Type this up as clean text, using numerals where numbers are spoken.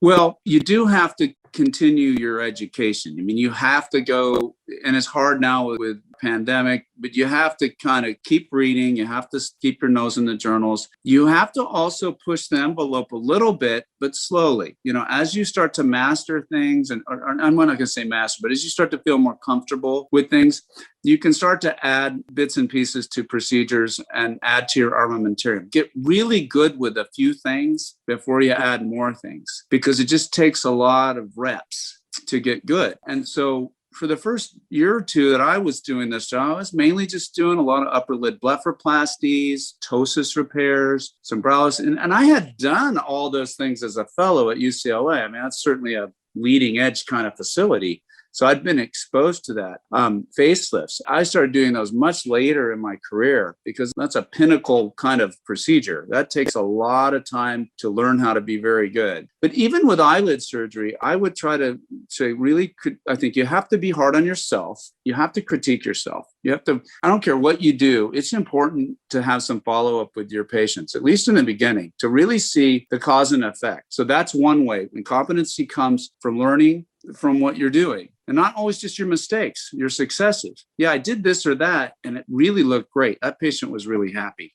Well, you do have to continue your education. I mean, you have to go, and it's hard now with pandemic, but you have to kind of keep reading. You have to keep your nose in the journals. You have to also push the envelope a little bit, but slowly. As you start to master things, and or I'm not going to say master, but as you start to feel more comfortable with things, you can start to add bits and pieces to procedures and add to your armamentarium. Get really good with a few things before you add more things, because it just takes a lot of reps to get good. And so for the first year or two that I was doing this job, I was mainly just doing a lot of upper lid blepharoplasties, ptosis repairs, some brows. And I had done all those things as a fellow at UCLA. I mean, that's certainly a leading edge kind of facility. So I'd been exposed to that. Facelifts, I started doing those much later in my career because that's a pinnacle kind of procedure. That takes a lot of time to learn how to be very good. But even with eyelid surgery, I would try to say, I think you have to be hard on yourself. You have to critique yourself. You have to, I don't care what you do. It's important to have some follow-up with your patients, at least in the beginning, to really see the cause and effect. So that's one way. And competency comes from learning from what you're doing, and not always just your mistakes, your successes. Yeah, I did this or that, and it really looked great. That patient was really happy.